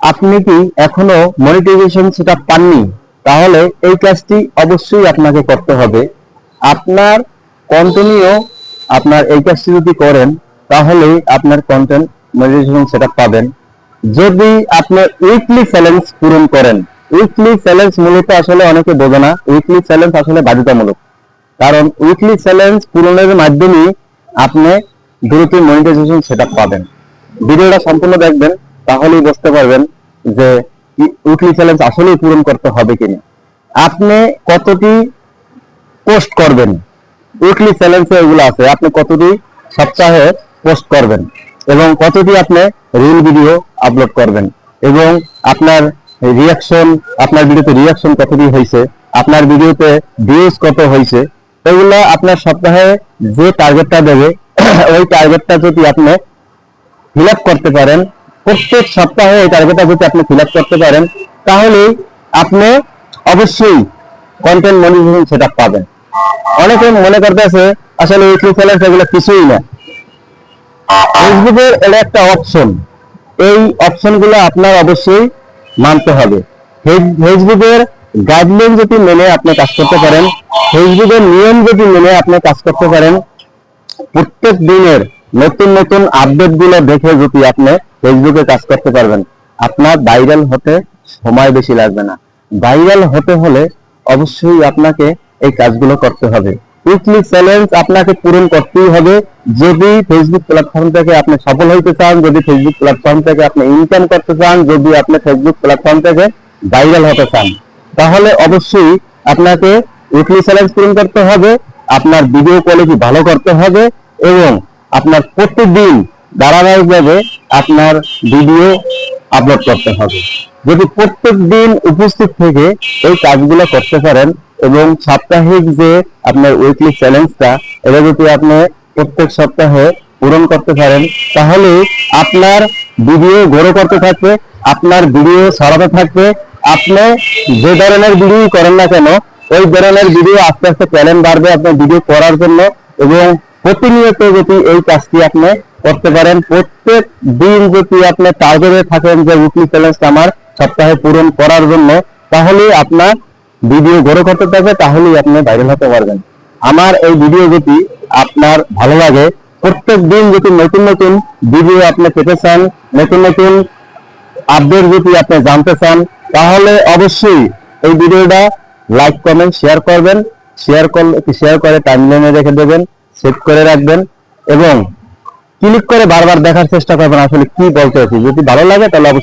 আপনি কি এখনো মনিটাইজেশন সেটআপ পাননি? তাহলে এই কাজটি অবশ্যই আপনাকে করতে হবে। আপনার কন্টিনিউ আপনার এই কাজটি যদি করেন তাহলে আপনার কন্টেন্ট মনিটাইজেশন সেটআপ পাবেন। যদি আপনি উইকলি চ্যালেঞ্জ পূরণ করেন, উইকলি চ্যালেঞ্জ মূলত আসলে অনেকে বোঝে না, উইকলি চ্যালেঞ্জ আসলে বাধ্যতামূলক। কারণ উইকলি চ্যালেঞ্জ পূরণের মাধ্যমে আপনি দ্রুত মনিটাইজেশন সেটআপ পাবেন। ভিডিওটা সম্পূর্ণ দেখবেন, তাহলেই বুঝতে পারবেন যে উইকলি চ্যালেঞ্জ আসলেই পূরণ করতে হবে কিনা। আপনি কতটি পোস্ট করবেন, উইকলি চ্যালেঞ্জে এগুলো আছে, আপনি কতটি সপ্তাহে পোস্ট করবেন এবং কতটি আপনি রিল ভিডিও আপলোড করবেন এবং আপনার রিয়াকশন, আপনার ভিডিওতে রিয়াকশন কতটি হয়েছে, আপনার ভিডিওতে ভিউজ কত হয়েছে, এগুলো আপনার সপ্তাহে যে টার্গেটটা দেবে ওই টার্গেটটা যদি আপনি ফিল আপ করতে পারেন, প্রত্যেক সপ্তাহে এই টার্গেটটা যদি আপনি ফিল আপ করতে পারেন, তাহলে আপনি অবশ্যই কন্টেন্ট মনিটাইজেশন সেটআপ পাবেন। অনেকে মনে করতেছে আসলে উইকলি চ্যালেঞ্জ এগুলো কিছুই না। ফেসবুকের এটা একটা অপশন, এই অপশনগুলো আপনার অবশ্যই মানতে হবে। ফেসবুকের গাইডলাইন যদি মেনে আপনি কাজ করতে পারেন, ফেসবুকের নিয়ম যদি মেনে আপনি কাজ করতে পারেন, প্রত্যেক দিনের নতুন নতুন আপডেট গুলো দেখে যদি আপনি ফেসবুকে কাজ করতে পারবেন, আপনার ভাইরাল হতে সময় বেশি লাগবে না। ভাইরাল হতে হলে অবশ্যই আপনাকে এই কাজগুলো করতে হবে। উইকলি চ্যালেঞ্জ আপনাকে পূরণ করতেই হবে। যদি ফেসবুক প্ল্যাটফর্ম থেকে আপনি সফল হইতে চান, যদি ফেসবুক প্ল্যাটফর্ম থেকে আপনি ইনকাম করতে চান, যদি আপনি ফেসবুক প্ল্যাটফর্ম থেকে ভাইরাল হতে চান, তাহলে অবশ্যই আপনাকে উইকলি চ্যালেঞ্জ পূরণ করতে হবে, আপনার ভিডিও কোয়ালিটি ভালো করতে হবে এবং আপনার প্রতিদিন ধারাবাহিকভাবে আপনার ভিডিও আপলোড করতে হবে। যদি প্রত্যেক দিন উপস্থিত থেকে এই কাজগুলো করতে পারেন এবং সাপ্তাহিক যে আপনার উইকলি চ্যালেঞ্জটা, এটা যদি আপনি প্রত্যেক সপ্তাহে পূরণ করতে পারেন, তাহলে আপনার ভিডিও গ্রো করতে থাকবে, আপনার ভিডিও ছড়াতে থাকবে। আপনি যে ধরনের ভিডিও করেন না কেন, ওই ধরনের ভিডিও আস্তে আস্তে ট্যালেন্ট বাড়বে আপনার ভিডিও করার জন্য। এবং প্রতিনিয়ত যদি এই কাজটি আপনি করতে পারেন, প্রত্যেক দিন যদি আপনি টার্গেটে থাকেন যে উইকলি চ্যালেঞ্জটা আমার সপ্তাহে পূরণ করার জন্য, তাহলে আপনার ভিডিও গ্রো করতে থাকবে, তাহলেই আপনি ভাইরাল হতে পারবেন। আমার এই ভিডিও যদি আপনার ভালো লাগে, প্রত্যেক দিন যদি নতুন নতুন ভিডিও আপনি পেতে চান, নতুন নতুন আপডেট যদি আপনি জানতে চান, তাহলে অবশ্যই এই ভিডিওটা লাইক কমেন্ট শেয়ার করবেন। শেয়ার করে টাইমলাইনে রেখে দেবেন, সেভ করে রাখবেন এবং ক্লিক করে বারবার দেখার চেষ্টা করবেন আসলে কি বলতে চাইছি। যদি ভালো লাগে তাহলে অবশ্যই